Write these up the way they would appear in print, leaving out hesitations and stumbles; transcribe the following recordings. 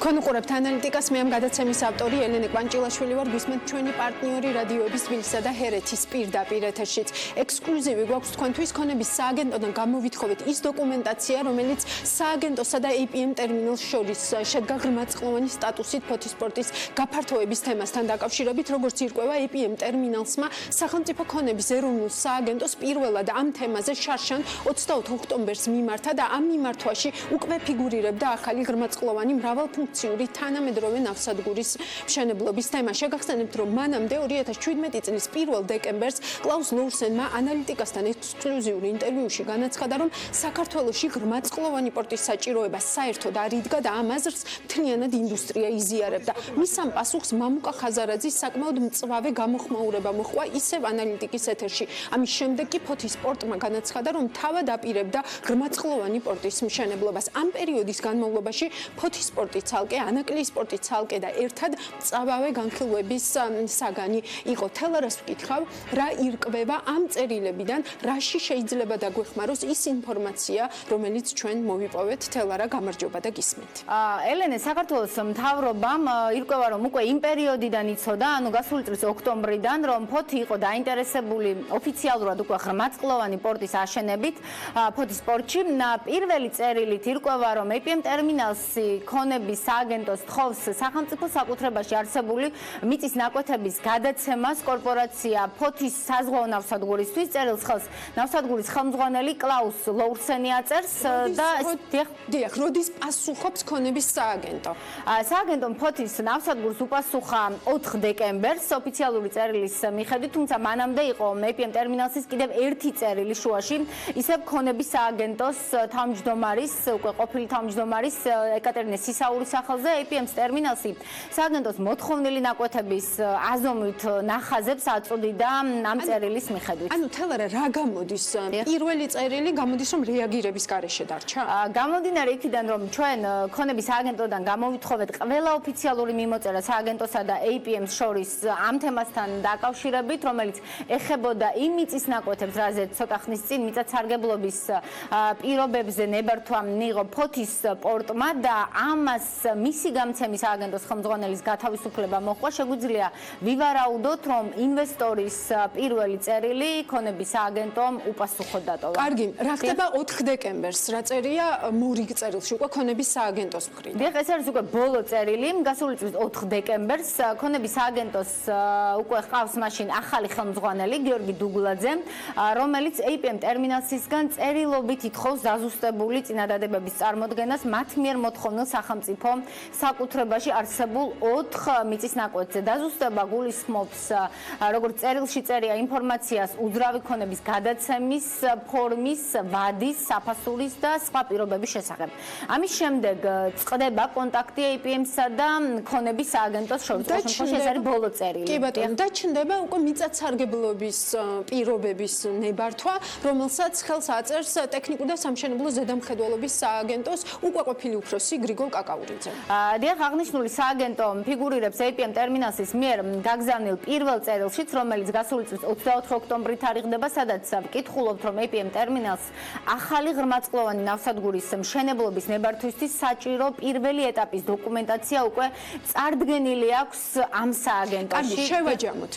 თქვენ უყურებთ ანალიტიკას, მე ამ გადაცემის ავტორი ელენე კვანჭილაშვილი ვარ, გვისმენთ ჩვენი პარტნიორი რადიოების თბილისისა და ჰერეთის პირდაპირ ეთერშიც. ექსკლუზივი გვაქვს თქვენთვის ქონების სააგენტოდან გამოვითხოვეთ ის დოკუმენტაცია, რომელიც სააგენტოსა და APM ტერმინალს შორის შედგა ღრმაწყლოვანი სტატუსით ფოთისპორტის გაფართოების თემასთან დაკავშირებით, როგორც ირკვევა APM ტერმინალსმა სახელმწიფო ქონების ეროვნულ სააგენტოს პირველად ამ თემაზე შარშან 24 ოქტომბერს მიმართა და ამ მიმართვაში უკვე ფიგურირებდა ახალი ღრმაწყლოვანი მრავალფუნქციური თანამედროვე ნავსადგურის მშენებლობის თემა. შეგახსენებთ, რომ მანამდე 2017 წლის 1 დეკემბერს კლაუს ლოურსენმა ანალიტიკასთან ექსკლუზიური ინტერვიუში განაცხადა, რომ საქართველოში ღრმაწყლოვანი პორტის საჭიროება საერთოდ არ იდგა და ამ აზრს მთლიანად ინდუსტრია იზიარებდა. მის ამ პასუხს მამუკა ხაზარაძის საკმაოდ მწვავე გამოხმაურება მოჰყვა ისევ ანალიტიკის ეთერში. ამის შემდეგ კი ფოთის პორტმა განაცხადა, რომ თავად აპირებდა ღრმაწყლოვანი პორტის მშენებლობას. ამ პერიოდის განმავლობაში ფოთის პორტი ცალკე, ანაკლიის პორტი ცალკე და ერთად წავავე განხილვების საგანი იყო. თელარას ვკითხავ, რა ირკვევა ამ წერილებიდან, რაში შეიძლება დაგვეხმაროს ის ინფორმაცია, რომელიც ჩვენ მოვიპოვეთ. თელარა, გამარჯობა და გისმენთ. ელენე, საქართველოს მთავრობამ ირკვევა, რომ უკვე იმ პერიოდიდან იცოდა, ანუ გასული წლის ოქტომბრიდან, რომ ფოთი იყო დაინტერესებული ოფიციალურად უკვე ღრმაწყლოვანი პორტის აშენებით ფოთის პორტში. პირველი წერილით ირკვევა, რომ APM ტერმინალსი ქონების სააგენტოს თხოვს სახელმწიფო საკუთრებაში არსებული მიწის ნაკვეთების გადაცემას კორპორაცია ფოთის საზღვაო ნავსადგურისთვის. წერილს ხელს ნავსადგურის ხელმძღვანელი კლაუს ლოურსენი აწერს და დიახ, როდის პასუხობს ქონების სააგენტო? სააგენტომ ფოთის ნავსადგურს უპასუხა 4 დეკემბერს ოფიციალური წერილის მიხედვით, თუმცა მანამდე იყო APM ტერმინალსის კიდევ ერთი წერილი შუაში, ისევ ქონების სააგენტოს თავმჯდომარის, უკვე ყოფილი თავმჯდომარის ეკატერინე სისაურის სახელზე. APM ტერმინალსი სააგენტოს მოთხოვნილი ნაკვეთების აზომვით ნახაზებს აწვდიდა ამ წერილის მიხედვით. ანუ თელარა, რა გამოდის? პირველი წერილი გამოდის, რომ რეაგირების გარეშე დარჩა? გამომდინარე იქიდან, რომ ჩვენ ქონების სააგენტოდან გამოვითხოვეთ ყველა ოფიციალური მიმოწერა სააგენტოსა და APM-ს შორის ამ თემასთან დაკავშირებით, რომელიც ეხებოდა იმ მიწის ნაკვეთებს, რაზეც ცოტა ხნის წინ მიწათსარგებლობის პირობებზე ნებართვა მიიღო ფოთის პორტმა და ამას მისი გამცემის სააგენტოს ხელმძღვანელის გათავისუფლება მოჰყვა. შეგვიძლია ვივარაუდოთ, რომ ინვესტორის პირველი წერილი ქონების სააგენტომ უპასუხოდ დატოვა. კარგი, რა ხდება 4 დეკემბერს? რა წერია მორიგ წერილში უკვე ქონების სააგენტოს მხრიდან? დიახ, ეს არის უკვე ბოლო წერილი. გასული წლის 4 დეკემბერს ქონების სააგენტოს უკვე ჰყავს მაშინ ახალი ხელმძღვანელი გიორგი დუგლაძე, რომელიც APM ტერმინალსისგან წერილობით ითხოვს დაზუსტებული წინადადებების წარმოდგენას მათ მიერ მოთხოვნილ სახელმწიფო საკუთრებაში არსებულ 4 მიწის ნაკვეთზე. დაზუსტება გულისხმობს, როგორც წერილში წერია, ინფორმაციას უძრავი ქონების გადაცემის, ფორმის, ვადის, საფასურის და სხვა პირობების შესახებ. ამის შემდეგ წყდება კონტაქტი APM-სა და ქონების სააგენტოს შორის. ეს არის ბოლო წერილი. კი ბატონო, და ჩნდება უკვე მიწათსარგებლობის პირობების ნებართვა, რომელსაც ხელს აწერს ტექნიკური და სამშენებლო ზედამხედველობის სააგენტოს უკვე ყოფილი უფროსი გრიგოლ კაკაურიძე. დიახ, აღნიშნული სააგენტო ფიგურირებს APM ტერმინალსის მიერ გაგზავნილ პირველ წერილშიც, რომელიც გასული წლის 24 ოქტომბრით თარიღდება, სადაც ვკითხულობთ, რომ APM ტერმინალს ახალი ღრმაწყლოვანი ნავსადგურის მშენებლობის ნებართვისთვის საჭირო პირველი ეტაპის დოკუმენტაცია უკვე წარდგენილი აქვს ამ სააგენტოში.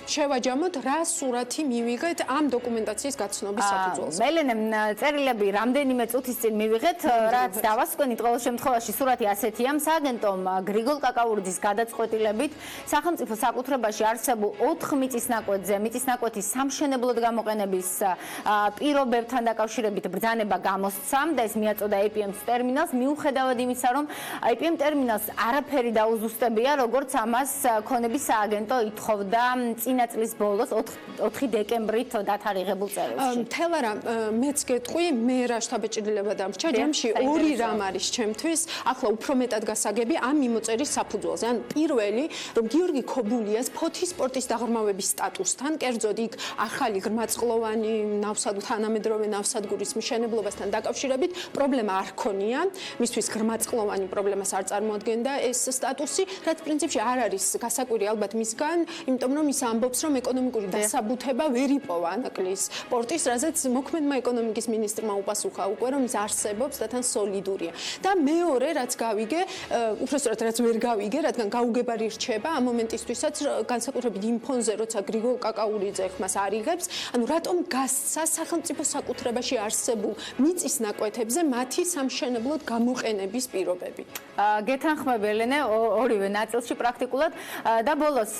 შევაჯამოთ, რა სურათი მივიღეთ ამ დოკუმენტაციის გაცნობის საფუძველზე. ელენე, წერილები რამდენიმე წუთის წინ მივიღეთ, რაც დავასკვენით. ყოველ შემთხვევაში სურათი ასეთია. სააგენტომ გრიგოლ კაკაურიძის გადაწყვეტილებით სახელმწიფო საკუთრებაში არსებულ 4 მიწის ნაკვეთზე მიწის ნაკვეთის სამშენებლოდ გამოყენების პირობებთან დაკავშირებით ბრძანება გამოსცა და ეს მიაწოდა APM ტერმინალს, მიუხედავად იმისა, რომ APM ტერმინალს არაფერი დაუზუსტებია, როგორც ამას ქონების სააგენტო ითხოვდა წინა წლის ბოლოს 4 დეკემბრით დათარიღებულ წერილში. თელარა, მეც გეტყვი, მე რა შთაბეჭდილება დამრჩა, ჯამში ორი რამ არის ჩემთვის, ახლა უფრო მეტად გასაგები ამ მიმოწერის საფუძველზე. ანუ პირველი, რომ გიორგი ქობულიას ფოთის პორტის დაღრმავების სტატუსთან, კერძოდ იქ ახალი ღრმაწყლოვანი თანამედროვე ნავსადგურის მშენებლობასთან დაკავშირებით პრობლემა არ ქონია, მისთვის ღრმაწყლოვანი პრობლემას არ წარმოადგენდა ეს სტატუსი, რაც პრინციპში არ არის გასაკვირი ალბათ მისგან, იმიტომ რომ ის ამბობს, რომ ეკონომიკური დასაბუთება ვერ იპოვა ანაკლიის პორტის, რაზეც მოქმედმა ეკონომიკის მინისტრმა უპასუხა უკვე, რომ ის არსებობს და თან სოლიდურია. და მეორე, რაც გავიგე, უბრალოდ რაც ვერ გავიგე, რადგან გაუგებარი რჩება ამ მომენტისთვისაც განსაკუთრებით იმ ფონზე, როცა გრიგოლ კაკაურიძე ხმას არიღებს, ანუ რატომ გასცა სახელმწიფო საკუთრებაში არსებულ მიწის ნაკვეთებზე მათი სამშენებლოდ გამოყენების პირობები. გეთანხმები ელენე ორივე ნაწილში პრაქტიკულად და ბოლოს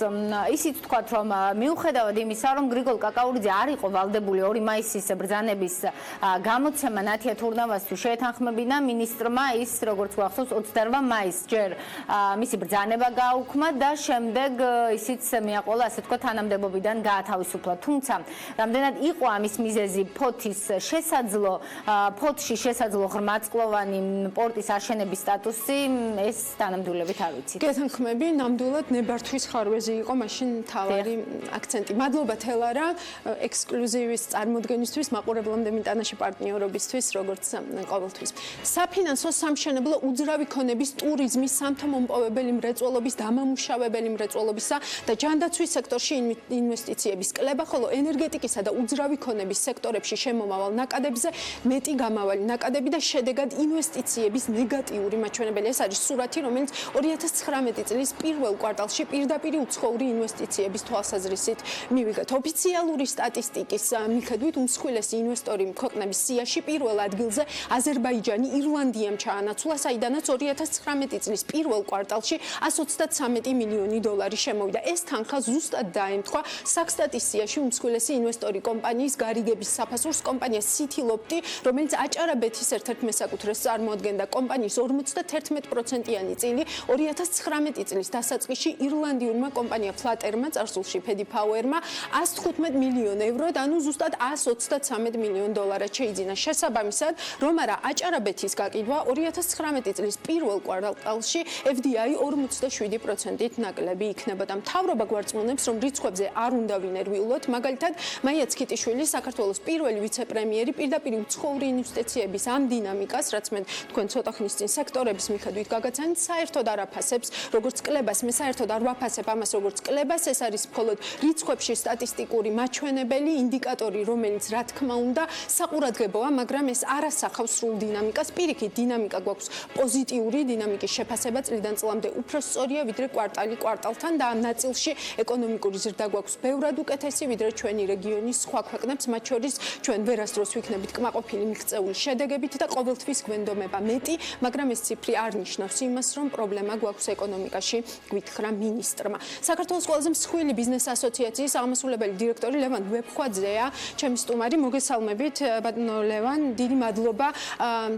ისიც თქვათ, რომ მიუხედავად იმისა, რომ გრიგოლ კაკაურიძე არ იყო ვალდებული 2 მაისის ბრძანების გამოცემა ნათია თურნავასთვის შეეთანხმებინა მინისტრმა ის, როგორც გვახსოვს, 28 მაისს ჯერ მისი ბრძანება გააუქმა და შემდეგ ისიც მიაყოლა, ასე თქვა, თანამდებობიდან გაათავისუფლა. თუმცა, რამდენად იყო ამის მიზეზი ფოთის შესაძლო, ფოთში შესაძლო ღრმაწკლოვანი პორტის აშენების სტატუსი, ეს თანამდებობით არ ვიცით. გეთანხმები, ნამდვილად ნებართვის ხარვეზი იყო მაშინ მთავარი აქცენტი. მადლობა თელარა ექსკლუზივის წარმოდგენისთვის, მაყურებლამდე მიტანაში პარტნიორობისთვის, როგორც ყოველთვის. საფინანსო, სამშენებლო, უძრავი ქონების, ტურიზმის, სამთო-მომპოვებელი მრეწველობის, დამამუშავებელი მრეწველობისა და ჯანდაცვის სექტორში ინვესტიციების კლება, ხოლო ენერგეტიკისა და უძრავი ქონების სექტორებში შემომავალ ნაკადებზე მეტი გამავალი ნაკადები და შედეგად ინვესტიციების ნეგატიური მაჩვენებელი. ეს არის სურათი, რომელიც 2019 წლის პირველ კვარტალში პირდაპირ უცხოური ინვესტიციების თვალსაზრისით მივიღეთ. ოფიციალური სტატისტიკის მიხედვით უმსხვილესი ინვესტორი ქვეყნების სიაში პირველ ადგილზე აზერბაიჯანი, ირლანდიამ ჩაანაცვლა, საიდანაც 2019 წლის პირველ კვარტალში 133 მილიონი დოლარი შემოვიდა. ეს თანხა ზუსტად დაემთხვა საქსტატის სიაში უმსხვილესი ინვესტორი კომპანიის გარიგების საფასურს, კომპანია City-Lopti, რომელიც აჭარაბეთის ერთ-ერთ მესაკუთრეს წარმოადგენდა. კომპანიის 51%-იანი წილი 2019 წლის დასაწყისში ირლანდიურმა კომპანია Flutter-მა, წარსულში Paddy Power-მა 115 მილიონ ევროდ, ანუ ზუსტად 133 მილიონ დოლარად შეიძინა. შესაბამისად, რომ არა აჭარაბეთის გაკიდვა 2019 წლის პირველ კვარტალში FDI 47%-ით ნაკლები იქნებოდა. მთავრობა გვარწმუნებს, რომ რიცხვებზე არ უნდა ვინერვიულოთ. მაგალითად, მაია ცქიტიშვილი, საქართველოს პირველი ვიცე-პრემიერი, პირდაპირ უცხოური ინვესტიციების ამ დინამიკას, რაც მე თქვენ ცოტა ხნის წინ სექტორების მიხედვით გაგაცანით, საერთოდ არ აფასებს, როგორც კლებას, მე საერთოდ არ ვაფასებ ამას, როგორც კლებას, ეს არის მხოლოდ რიცხვებში სტატისტიკური მაჩვენებელი, ინდიკატორი, რომელიც რა თქმა უნდა საყურადღებოა, მაგრამ ეს არ ასახავს სრულ დინამიკას. პირიქით, დინამიკა გვაქვს პოზიტიური, დინამიკის შეფასება წლიდან წლამდე უფრო სწორია, ვიდრე კვარტალი კვარტალთან და ამ ნაწილში ეკონომიკური ზრდა გვაქვს ბევრად უკეთესი, ვიდრე ჩვენი რეგიონის სხვა ქვეყნებს, მათ შორის ჩვენ ვერასდროს ვიქნებით კმაყოფილი მიღწეული შედეგებით და ყოველთვის გვენდომება მეტი, მაგრამ ეს ციფრი არ ნიშნავს იმას, რომ პრობლემა გვაქვს ეკონომიკაში, გვითხრა მინისტრმა. საქართველოს ყველაზე მსხვილი ბიზნეს ასოციაციის აღმასრულებელი დირექტორი ლევან ვეფხვაძეა, ჩემი სტუმარი, მოგესალმებით, ბატონო ლევან, დიდი მადლობა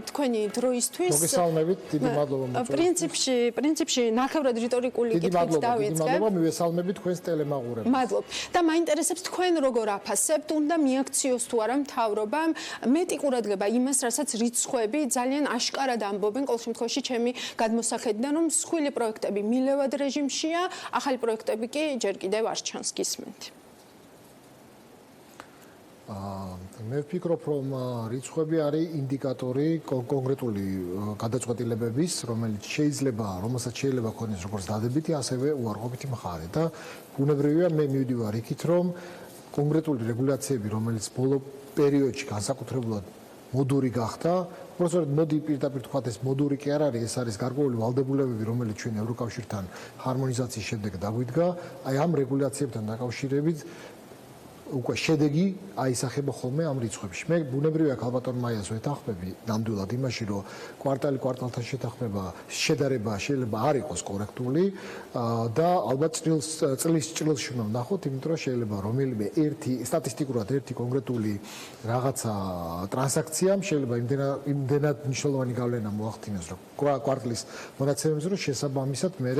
თქვენი დროისთვის. მოგესალმებით, დიდი მადლობა. პრინციპში ნახევრად რიტორიკული კითხვით დავიწყებ. დიდი მადლობა, მივესალმებით თქვენს ტელემაყურებელს. მადლობ. და მაინტერესებს თქვენ როგორ აფასებთ, უნდა მიაქციოს თუ არა მთავრობამ მეტი ყურადღება იმას, რასაც რიცხვები ძალიან აშკარად ამბობენ, ყოველ შემთხვევაში ჩემი გადმოსახედიდან, რომ მსხვილი პროექტები მილევად რეჟიმშია, ახალი პროექტები კი ჯერ კიდევ არ ჩანს გისმენთ. მე ვფიქრობ, რომ რიცხვები არის ინდიკატორი კონკრეტული გადაწყვეტილებების, რომელსაც შეიძლება ქონდეს როგორც დადებითი, ასევე უარყოფითი მხარე და ბუნებრივია მე მივდივარ იქით, რომ კონკრეტული რეგულაციები, რომელიც ბოლო პერიოდში განსაკუთრებულად მოდური გახდა, უბრალოდ მოდი პირდაპირ თქვათ, ეს მოდური კი არ არის, ეს არის გარკვეული ვალდებულებები, რომელიც ჩვენ ევროკავშირთან ჰარმონიზაციის შემდეგ დაგვიდგა, აი ამ რეგულაციებთან დაკავშირებით უკვე შედეგი აისახება ხოლმე ამ რიცხვებში. მე ბუნებრივია ქალბატონ მაიას ვეთანხმები ნამდვილად იმაში, რომ კვარტალი კვარტალთან შედარება შეიძლება არ იყოს კორექტული და ალბათ წლის ჭრილში უნდა ვნახოთ, იმიტომ რომ შეიძლება რომელიმე სტატისტიკურად ერთი კონკრეტული რაღაცა ტრანზაქციამ შეიძლება იმდენად მნიშვნელოვანი გავლენა მოახდინოს, რომ კვარტლის მონაცემებზე, რომ შესაბამისად მე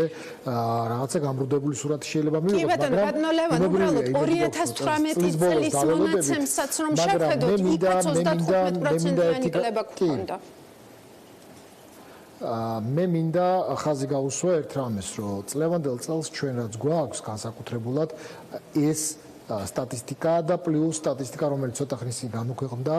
რაღაცა გამრუდებული სურათი შეიძლება მივიღოთ, მაგრამ ბატონო ლევან, უბრალოდ 2018 წლის მონაცემსაც რომ შევხედოთ, იქ 35%-იანი კლება გქონდა. მე მინდა ხაზი გაუსვა ერთ რამეს, რომ წლევანდელ წელს ჩვენ რაც გვაქვს განსაკუთრებულად ეს სტატისტიკა და პლუს სტატისტიკა, რომელიც ცოტა ხნის წინ გამოქვეყნდა,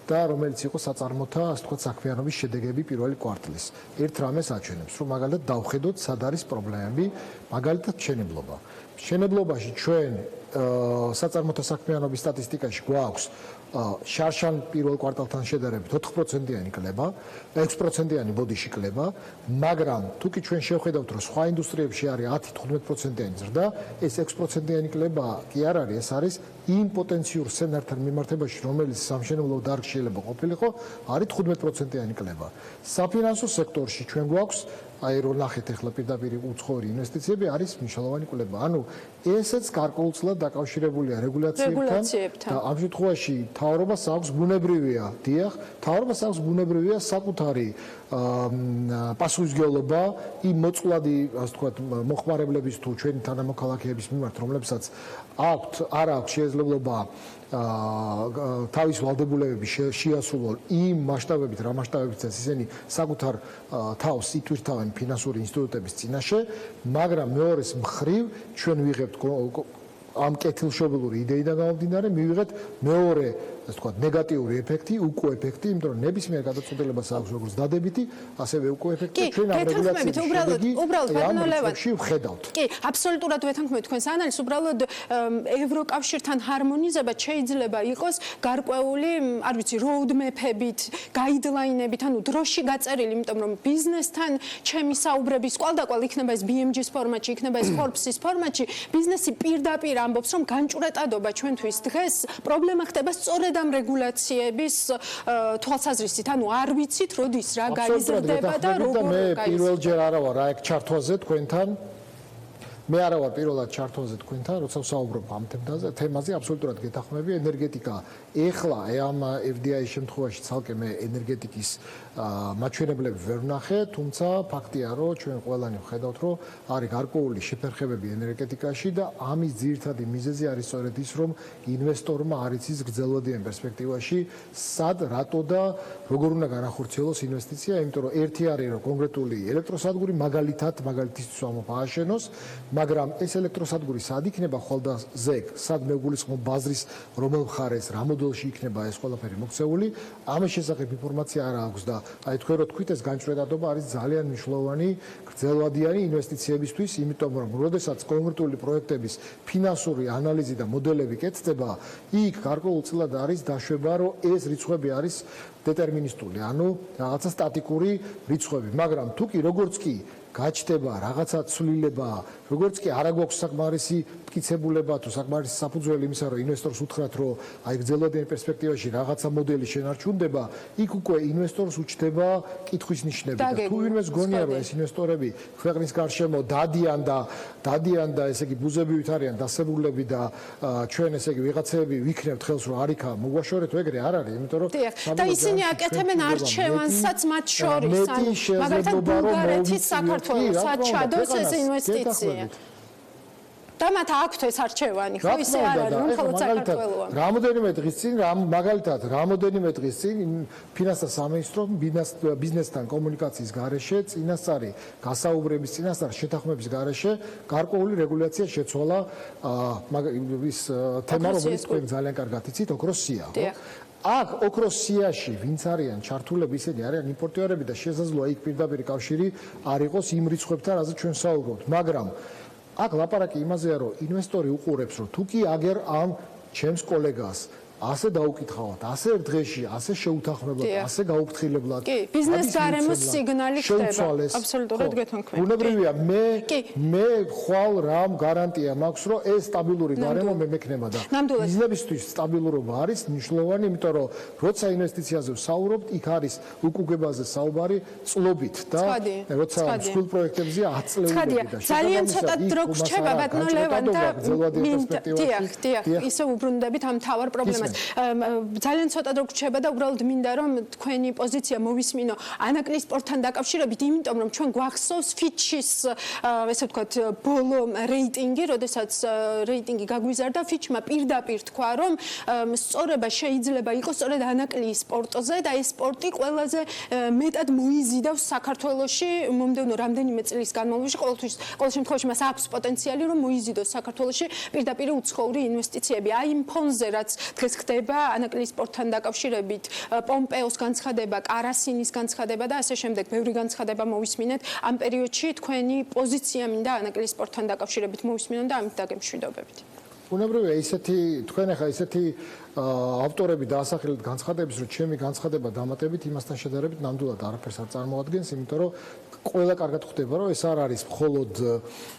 და რომელიც იყო საწარმოთა, ასე ვთქვათ, საქმიანობის შედეგები პირველი კვარტლის. ერთ რამეს აჩვენებს, რომ მაგალითად დავხედოთ, სად არის პრობლემები, მაგალითად მშენებლობა. მშენებლობაში ჩვენ საწარმოთა საქმიანობის სტატისტიკაში გვაქვს შარშან პირველ კვარტალთან შედარებით 4%-იანი კლება, 6%-იანი ბოდიში კლება, მაგრამ თუ კი ჩვენ შევხედავთ, რომ სხვა ინდუსტრიებში არის 10-15%-იანი ზრდა, ეს 6%-იანი კლება კი არ არის, ეს არის იმ პოტენციურ სცენართან მიმართებაში, რომელიც სამშენებლო დარგში შეიძლება ყოფილიყო, არის 15%-იანი კლება. საფინანსო სექტორში ჩვენ გვაქვს აი რო ნახეთ ახლა პირდაპირ უცხოური ინვესტიციები არის მნიშვნელოვანი კლება. ანუ ესეც გარკვეულწილად დაკავშირებულია რეგულაციებთან და ამ შემთხვევაში მთავრობას აქვს ბუნებრივია, დიახ, მთავრობას აქვს ბუნებრივია საკუთარი პასუხისმგებლობა იმ მოწყვლადი, ასე ვთქვათ, მოხმარებლების თუ ჩვენი თანამოქალაქეების მიმართ, რომლებსაც არ აქვს შესაძლებლობა თავის ვალდებულებები შეასრულონ იმ მასშტაბებით, რა მასშტაბებითაც ისინი საკუთარ თავს ითვირთავენ ფინანსური ინსტიტუტების წინაშე, მაგრამ მეორეს მხრივ ჩვენ ვიღებთ ამ კეთილშობილური იდეიდან გამომდინარე, მივიღეთ მეორე, ასე ვთქვათ, ნეგატიური ეფექტი, უკო ეფექტი, იმიტომ რომ ნებისმიერ გადაწყვეტილებას აქვს როგორც დადებითი, ასევე უკო ეფექტი, ჩვენ ამ რეგულაციებში უბრალოდ ბატონოლევანი ვხედავთ. კი, აბსოლუტურად ვეთანხმებ თქვენს ანალიზს, უბრალოდ ევროკავშირთან ჰარმონიზება შეიძლება იყოს გარკვეული, არ ვიცი, roadmap-ებით, guideline-ებით, ანუ დროში გაწერილი, იმიტომ რომ ბიზნესთან ჩემი საუბრების კვალდაკვალ იქნება ეს BMG-ის ფორმატში, იქნება ეს Forbes-ის ფორმატში, ბიზნესი პირდაპირ ამბობს, რომ განჭვრეტადობა ჩვენთვის დღეს პრობლემა ხდება სწორედ ამ რეგულაციების თვალსაზრისით. ანუ არ ვიცით, როდის რა გაიზრდება და როგორ გაიზრდება. მე პირველჯერ არა ვარ აი ჩართვაზე თქვენთან. მე არა ვარ პირველად ჩართვაზე თქვენთან, როცა ვსაუბრობ ამ თემაზე, აბსოლუტურად გეთანხმები. ენერგეტიკა ეხლა ამ FDI-ის შემთხვევაში ცალკე მე ენერგეტიკის მაჩვენებლები ვერ ვნახე, თუმცა ფაქტია, რომ ჩვენ ყველანი ვხედავთ, რომ არის გარკვეული შეფერხებები ენერგეტიკაში და ამის ძირითადი მიზეზი არის სწორედ ის, რომ ინვესტორმა არ იცის გრძელვადიან პერსპექტივაში სად, რატო და როგორ უნდა განახორციელოს ინვესტიცია, იმიტომ რომ ერთი არის რომ კონკრეტული ელექტროსადგური მაგალითისთვის ამოააშენოს, მაგრამ ეს ელექტროსადგური სად იქნება ხვალდაზეგ, სად მეგულისხმობ ბაზრის რომელ მხარეს, რა მოდელში იქნება ეს ყველაფერი მოქცეული, ამის შესახებ ინფორმაცია არ აქვს და აი თქვენ რო თქვით ეს განჭვრეტადობა არის ძალიან მნიშვნელოვანი გრძელვადიანი ინვესტიციებისთვის, იმიტომ რომ როდესაც კონკრეტული პროექტების ფინანსური ანალიზი და მოდელები კეთდება, იქ გარკვეულწილად არის დაშვება, რომ ეს რიცხვები არის დეტერმინისტული, ანუ რაღაცა სტატიკური რიცხვები, მაგრამ თუ კი როგორც კი გაჩნდება რაღაცა ცვლილება, როგორც კი არ აქვს საკმარისი მტკიცებულება თუ საკმარისი საფუძველი იმისა, რომ ინვესტორს უთხრათ, რომ აი გრძელვადიან პერსპექტივაში რაღაცა მოდელი შენარჩუნდება, იქ უკვე ინვესტორს უჩნდება კითხვის ნიშნები და თუ ვინმეს გონია, რომ ეს ინვესტორები ქვეყნის გარშემო დადიან და ესე იგი ბუზებივით არიან დასებულები და ჩვენ ესე იგი ვიღაცები ვიქნებთ ხელს, რომ არ იქა მოგვაშორეთ, ეგრე არ არის, იმიტომ რომ და ისინი აკეთებენ არჩევანსაც მათ შორის, ანუ მაგალითად ბულგარეთის საქართველოსაც ჩადოს ეს ინვესტიცია. და მათ აქვთ ეს არჩევანი, ხო ისე არ არის, რომ მხოლოდ საქართველოა. რამოდენიმე დღის წინ, მაგალითად, რამოდენიმე დღის წინ ფინანსთა სამინისტრომ ბიზნესთან კომუნიკაციის გარეშე წინასწარი გასაუბრების წინასწარ შეთანხმების გარეშე გარკვეული රეგულაცია შეცვალა ის თემა, რომელიც თქვენ ძალიან კარგად იცით, ოქროსია, ხო? აქ ოქროსიაში ვინც არიან ჩართულები, ისინი არიან იმპორტიორები და შესაძლოა იქ პირდაპირ კავშირი არ იყოს იმ რიცხვებთან, რაზეც ჩვენ საუბრობთ, მაგრამ აქ ლაპარაკი იმაზეა, რომ ინვესტორი უყურებს, რომ თუ კი აგერ ამ ჩემს კოლეგას ასე დაუკითხავთ, ასე ერთ დღეში, ასე შეუთანხმებლად, ასე გაუფრთხილებლად. კი, ბიზნეს გარემოს სიგნალი ხდება. აბსოლუტურად გეთანხმები. ბუნებრივია, მე ხვალ რამ გარანტია მაქვს, რომ ეს სტაბილური გარემო მე მექნება და ბიზნესისთვის სტაბილურობა არის მნიშვნელოვანი, იმიტომ რომ როცა ინვესტიციაზე ვსაუბრობთ, იქ არის უკუგებაზე საუბარი წლობით და როცა მსხვილ პროექტებზე 10 წლეულები და ძალიან ცოტა დრო გრჩება ბატონო ლევან და დიახ, ისე უბრუნდებით ამ თავარ პრობლემას. ძალიან ცოტა დრო გრჩება და უბრალოდ მინდა რომ თქვენი პოზიცია მოვისმინო ანაკლის სპორტთან დაკავშირებით, იმიტომ რომ ჩვენ გვახსოვს ფიჩის ესე ვთქვათ ბოლო რეიტინგი, როდესაც რეიტინგი გაგვიზარდა, ფიჩმა პირდაპირ თქვა, რომ სწორება შეიძლება იყოს სწორედ ანაკლის სპორტზე და ეს სპორტი ყველაზე მეტად მოიზიდავს საქართველოში მომდევნო რამდენიმე წლის განმავლობაში, ყოველ შემთხვევაში მას აქვს პოტენციალი, რომ მოიზიდოს საქართველოში პირდაპირ უცხოური ინვესტიციები. აი იმ ფონზე, რაც დღეს ხდება ანაკლიის სპორტთან დაკავშირებით პომპეოს განცხადება, კარასინის განცხადება და ასე შემდეგ ბევრი განცხადება მოვისმინეთ ამ პერიოდში თქვენი პოზიცია მინდა ანაკლიის სპორტთან დაკავშირებით მოვისმინოთ და ამით დაგემშვიდობებით. უნებრივია თქვენ ახლა ისეთი ავტორები დაასახელეთ განცხადების, რომ ჩემი განცხადება დამატებით იმასთან შედარებით ნამდვილად არაფერს არ წარმოადგენს, იმიტომ რომ ყველა კარგად ხვდება, რომ ეს არ არის მხოლოდ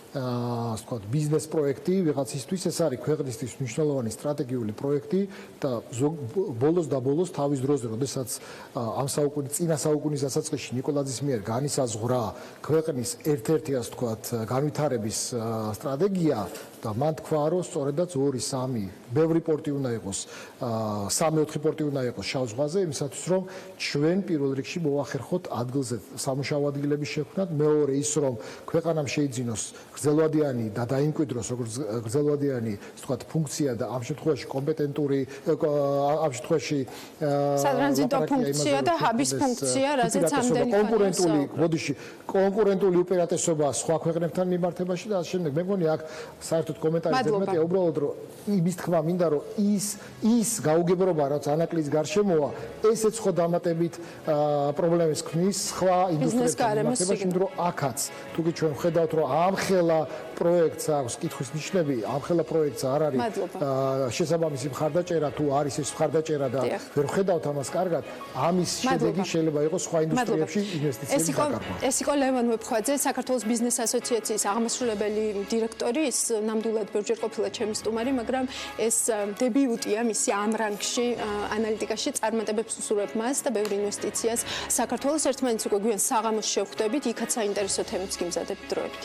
ასე ვთქვათ, ბიზნეს პროექტი ვიღაცისთვის, ეს არის ქვეყნისთვის მნიშვნელოვანი სტრატეგიული პროექტი და ბოლოს და ბოლოს თავის დროზე, როდესაც ამ წინა საუკუნის დასაწყისში ნიკოლაძის მიერ განისაზღვრა ქვეყნის ერთ-ერთი ასე ვთქვათ, განვითარების სტრატეგია და მან თქვა, რომ სწორედაც 2-3 ბევრი პორტი უნდა იყოს, 3-4 პორტი უნდა იყოს შავ ზღვაზე, იმისათვის რომ ჩვენ პირველ რიგში მოვახერხოთ ადგილზე სამუშაო ადგილების შექმნად, მეორე ის რომ ქვეყანამ შეიძინოს გრძელვადიანი და დაიმკვიდროს როგორც გრძელვადიანი, ასე ვთქვათ, ფუნქცია და ამ შემთხვევაში კომპეტენტური ამ შემთხვევაში სატრანზიტო ფუნქცია და ჰაბის ფუნქცია, რაზეც ამდენი კონკურენტული უპირატესობა სხვა ქვეყნებთან მიმართებაში და ასე შემდეგ. მე მგონი აქ საერთოდ კომენტარი ზედმეტია, უბრალოდ რომ იმის თქმა მინდა რომ ის გაუგებრობა რაც ანაკლიის გარშემოა, ესეც ხო დამატებით პრობლემებს ქმნის სხვა ინდუსტრიებთან მიმართებაში, იმიტომ რომ აქაც თუკი ჩვენ ვხედავთ რომ ამხელა პროექტს აქვს კითხვის ნიშნები, ამხელა პროექტს არ არის შესაბამისი მხარდაჭერა თუ არის ეს მხარდაჭერა და ვერ ვხედავთ ამას კარგად, ამის შედეგი შეიძლება იყოს სხვა ინდუსტრიებში ინვესტიციების დაკარგვა. ეს იყო ლევან ვეფხვაძე, საქართველოს ბიზნეს ასოციაციის აღმასრულებელი დირექტორი, ის ნამდვილად ბევრჯერ ყოფილა ჩემი სტუმარი, მაგრამ ეს დებიუტია მისი ამ რანგში ანალიტიკაში, წარმატებებს უსურვებ მას და ბევრ ინვესტიციას საქართველოს ერთმანეთს უკვე გვიან საღამოს შევხვდებით, იქაც საინტერესო თემებს გიმზადებთ დროებით.